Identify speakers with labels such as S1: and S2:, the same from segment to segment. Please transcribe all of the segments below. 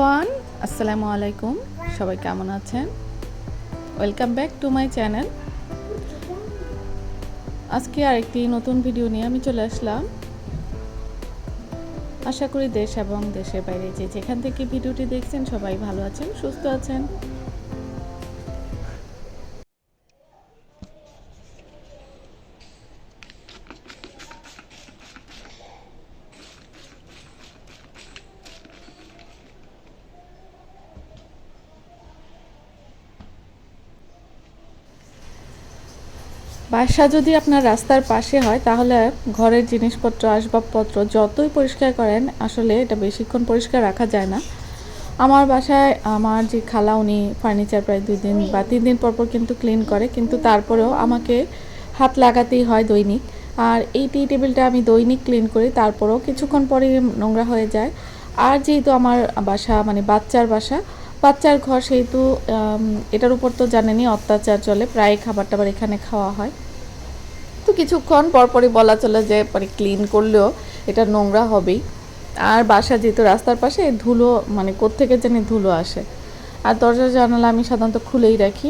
S1: Everyone, আসসালামু আলাইকুম। সবাই কেমন আছেন? Welcome back to my channel. আজকে আরেকটি নতুন ভিডিও নিয়ে আমি চলে আসলাম। আশা করি দেশ এবং দেশের বাইরে যেখান থেকে ভিডিওটি দেখছেন সবাই ভালো আছেন, সুস্থ আছেন। বাসা যদি আপনার রাস্তার পাশে হয় তাহলে ঘরের জিনিসপত্র আসবাবপত্র যতই পরিষ্কার করেন আসলে এটা বেশিক্ষণ পরিষ্কার রাখা যায় না। আমার বাসায় আমার যে খালা উনি ফার্নিচার প্রায় 2 দিন বা 3 দিন পর কিন্তু ক্লিন করে, কিন্তু তারপরেও আমাকে হাত লাগাতেই হয় দৈনিক। আর এই টি টেবিলটা আমি দৈনিক ক্লিন করি, তারপরেও কিছুক্ষণ পরে নোংরা হয়ে যায়। আর যেহেতু আমার বাসা মানে বাচ্চার ঘর, সেহেতু এটার উপর তো জানেনই অত্যাচার চলে, প্রায় খাবার টাবার এখানে খাওয়া হয়। তো কিছুক্ষণ পরপরই বলা চলে যে পরে ক্লিন করলেও এটা নোংরা হবেই। আর বাসা যেহেতু রাস্তার পাশে, ধুলো মানে কোত্থেকে জানি ধুলো আসে। আর দরজা জানালা আমি সাধারণত খুলেই রাখি।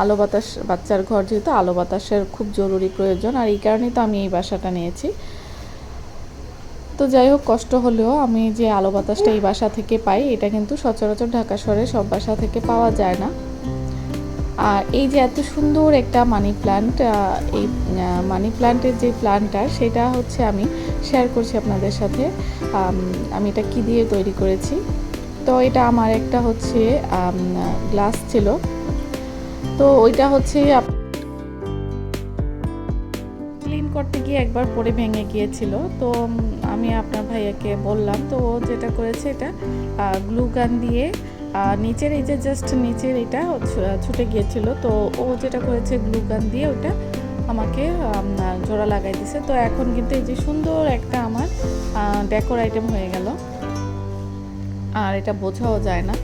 S1: আলো বাতাস, বাচ্চার ঘর যেহেতু আলো বাতাসের খুব জরুরি প্রয়োজন, আর এই কারণেই তো আমি এই বাসাটা নিয়েছি। তো যাই হোক, কষ্ট হলেও আমি যে আলো বাতাসটা এই বাসা থেকে পাই, এটা কিন্তু সচরাচর ঢাকা শহরে সব বাসা থেকে পাওয়া যায় না। আর এই যে এত সুন্দর একটা মানি প্ল্যান্ট, এই মানি প্ল্যান্টের যে প্ল্যান্টটা সেটা হচ্ছে আমি শেয়ার করছি আপনাদের সাথে। আমি এটা কি দিয়ে তৈরি করেছি। তো এটা আমার একটা হচ্ছে গ্লাস ছিল, তো ওইটা হচ্ছে ক্লিন করতে গিয়ে একবার পরে ভেঙে গিয়েছিল। তো আমি আপনার ভাইয়াকে বললাম, তো ও যেটা করেছে এটা গ্লু গান দিয়ে নিচের এই যে জাস্ট নিচের এটা ছুটে গিয়েছিল, তো ও যেটা করেছে গ্লু গান দিয়ে ওটা আমাকে জোড়া লাগাই দিছে। তো এখন কিন্তু এই যে সুন্দর একটা আমার ডেকোর আইটেম হয়ে গেল, আর এটা বোঝাও যায় না।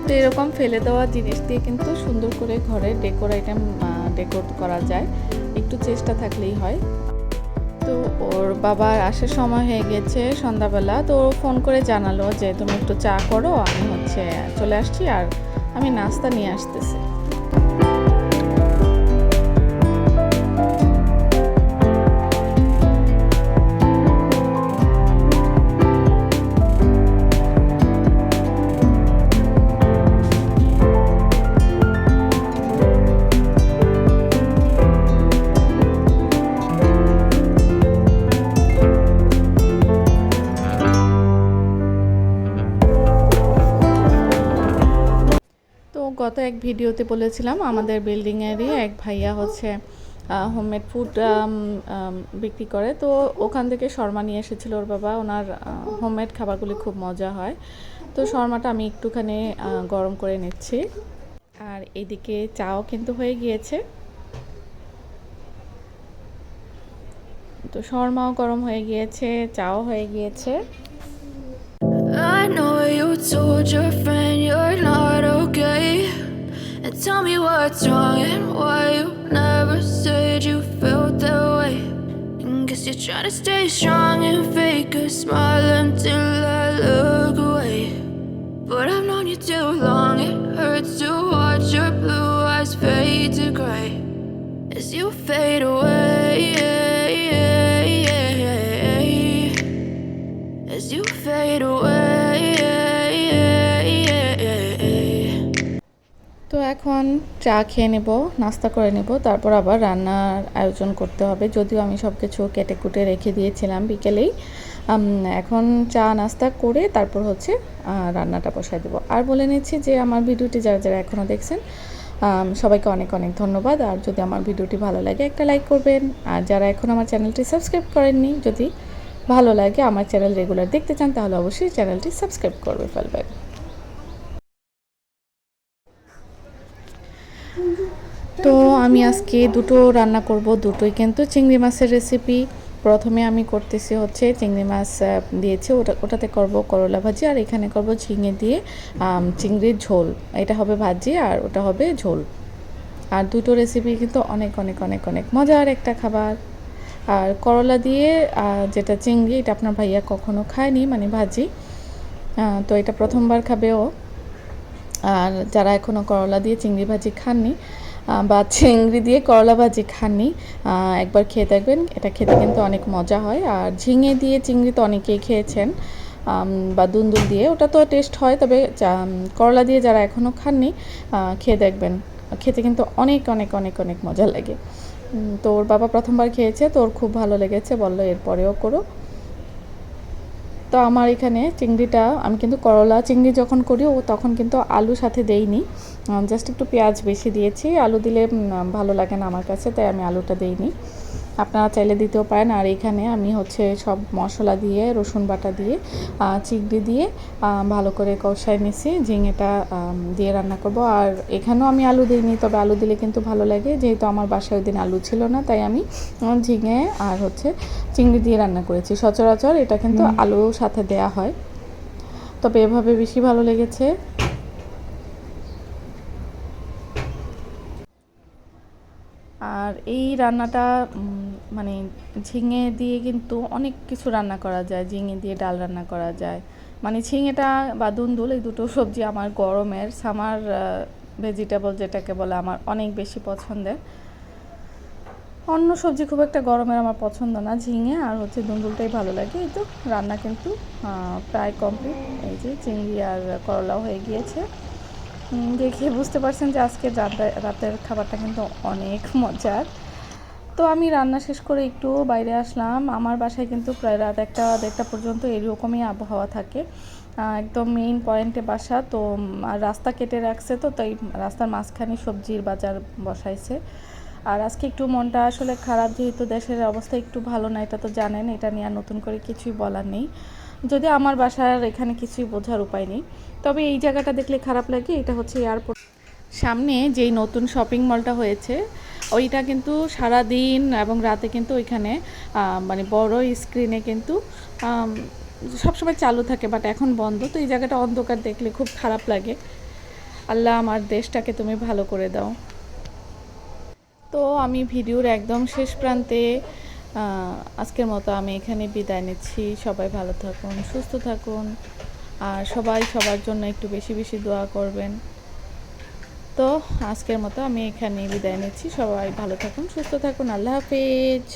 S1: তো এরকম ফেলে দেওয়া জিনিস দিয়ে কিন্তু সুন্দর করে ঘরের ডেকোর আইটেম ডেকোর করা যায়, একটু চেষ্টা থাকলেই হয়। তো ওর বাবার আসার সময় হয়ে গেছে সন্ধ্যাবেলা, তো ও ফোন করে জানালো যে তুমি একটু চা করো, আমি হচ্ছে চলে আসছি আর আমি নাস্তা নিয়ে আসতেছি। গত এক ভিডিওতে বলেছিলাম আমাদের বিল্ডিংয়েরই এক ভাইয়া হচ্ছে হোমমেড ফুড বিক্রি করে, তো ওখান থেকে শর্মা নিয়ে এসেছিল ওর বাবা। ওনার হোমমেড খাবারগুলি খুব মজা হয়। তো শর্মাটা আমি একটুখানি গরম করে নিচ্ছি, আর এদিকে চাও কিন্তু হয়ে গিয়েছে। তো শর্মাও গরম হয়ে গিয়েছে, চাও হয়ে গিয়েছে। I know you told your friend you're not okay, and tell me what's wrong and why you never said you felt that way. And guess you're trying to stay strong and fake a smile until I look away. But I've known you too long, it hurts to watch your blue eyes fade to gray as you fade away, as you fade away. তো এখন চা খেয়ে নেব, নাস্তা করে নেব, তারপর আবার রান্নার আয়োজন করতে হবে। যদিও আমি সব কিছু কেটে কুটে রেখে দিয়েছিলাম বিকেলেই। এখন চা নাস্তা করে তারপর হচ্ছে রান্নাটা বসাই দেবো। আর বলে নিচ্ছি যে আমার ভিডিওটি যারা যারা এখনও দেখছেন সবাইকে অনেক অনেক ধন্যবাদ। আর যদি আমার ভিডিওটি ভালো লাগে একটা লাইক করবেন, আর যারা এখন আমার চ্যানেলটি সাবস্ক্রাইব করেননি, যদি ভালো লাগে আমার চ্যানেল রেগুলার দেখতে চান তাহলে অবশ্যই চ্যানেলটি সাবস্ক্রাইব করে ফেলবেন। তো আমি আজকে দুটো রান্না করব, দুটোই কিন্তু চিংড়ি মাছের রেসিপি। প্রথমে আমি করতেছি হচ্ছে চিংড়ি মাছ দিয়েছি, ওটাতে করব করলা ভাজি, আর এখানে করব ঝিঙে দিয়ে চিংড়ির ঝোল। এটা হবে ভাজি আর ওটা হবে ঝোল। আর দুটো রেসিপি কিন্তু অনেক অনেক অনেক অনেক মজার একটা খাবার। আর করলা দিয়ে যেটা চিংড়ি, এটা আপনার ভাইয়া কখনো খায়নি, মানে ভাজি। তো এটা প্রথমবার খাবে ও। আর যারা এখনও করলা দিয়ে চিংড়ি ভাজি খাননি বা চিংড়ি দিয়ে করলা ভাজি খাননি, একবার খেয়ে দেখবেন। এটা খেতে কিন্তু অনেক মজা হয়। আর ঝিঙে দিয়ে চিংড়ি তো অনেকেই খেয়েছেন, বা দুন্দুল দিয়ে, ওটা তো টেস্ট হয়। তবে করলা দিয়ে যারা এখনও খাননি, খেয়ে দেখবেন। খেতে কিন্তু অনেক অনেক অনেক অনেক মজা লাগে। তো ওর বাবা প্রথমবার খেয়েছে, তো ওর খুব ভালো লেগেছে, বললো এরপরেও করো। তো আমার এখানে চিংড়িটা, আমি কিন্তু করলা চিংড়ি যখন করি ও তখন কিন্তু আলু সাথে দেইনি, জাস্ট একটু পেঁয়াজ বেশি দিয়েছি। আলু দিলে ভালো লাগে না আমার কাছে, তাই আমি আলুটা দেইনি। আপনারা চাইলে দিতেও পারেন। আর এখানে আমি হচ্ছে সব মশলা দিয়ে, রসুন বাটা দিয়ে, চিংড়ি দিয়ে ভালো করে কষাই নিছি। ঝিঙেটা দিয়ে রান্না করব। আর এখানেও আমি আলু দিইনি, তবে আলু দিলে কিন্তু ভালো লাগে। যেহেতু আমার বাসায় ওই দিন আলু ছিল না, তাই আমি ঝিঙে আর হচ্ছে চিংড়ি দিয়ে রান্না করেছি। সচরাচর এটা কিন্তু আলুর সাথে দেয়া হয়, তবে এভাবে বেশি ভালো লেগেছে। আর এই রান্নাটা মানে ঝিঙে দিয়ে কিন্তু অনেক কিছু রান্না করা যায়। ঝিঙে দিয়ে ডাল রান্না করা যায়। মানে ঝিঙেটা বা দুন্দুল, এই দুটো সবজি আমার গরমের সামার ভেজিটেবল যেটাকে বলে, আমার অনেক বেশি পছন্দের। অন্য সবজি খুব একটা গরমের আমার পছন্দ না, ঝিঙে আর হচ্ছে দুন্দুলটাই ভালো লাগে। এই তো রান্না কিন্তু প্রায় কমপ্লিট। এই যে চিংড়ি আর করলাও হয়ে গিয়েছে। দেখে বুঝতে পারছেন যে আজকের রাতের খাবারটা কিন্তু অনেক মজার। তো আমি রান্না শেষ করে একটু বাইরে আসলাম। আমার বাসায় কিন্তু প্রায় রাত 1-1:30 পর্যন্ত এরকমই আবহাওয়া থাকে। একদম মেইন পয়েন্টে বাসা তো, রাস্তা কেটে রাখছে, তো তাই রাস্তার মাঝখানে সবজির বাজার বসাইছে। আর আজকে একটু মনটা আসলে খারাপ, যেহেতু দেশের অবস্থা একটু ভালো না, এটা তো জানেন। এটা নিয়ে আর নতুন করে কিছুই বলার নেই। যদি আমার বাসার এখানে কিছুই বোঝার উপায় নেই। তবে এই জায়গাটা দেখলে খারাপ লাগে। এটা হচ্ছে এয়ারপোর্ট সামনে যেই নতুন শপিং মলটা হয়েছে, ওইটা কিন্তু সারা দিন এবং রাতে কিন্তু ওইখানে মানে বড় স্ক্রিনে কিন্তু সবসময় চালু থাকে, বাট এখন বন্ধ। তো এই জায়গাটা অন্ধকার দেখলে খুব খারাপ লাগে। আল্লাহ আমার দেশটাকে তুমি ভালো করে দাও। তো আমি ভিডিওর একদম শেষ প্রান্তে, আজকের মতো আমি এখানে বিদায় নিচ্ছি। সবাই ভালো থাকুন, সুস্থ থাকুন, আর সবাই সবার জন্য একটু বেশি বেশি দোয়া করবেন। তো আজকের মতো আমি এখানে বিদায় নিচ্ছি। সবাই ভালো থাকুন, সুস্থ থাকুন। আল্লাহ হাফেজ।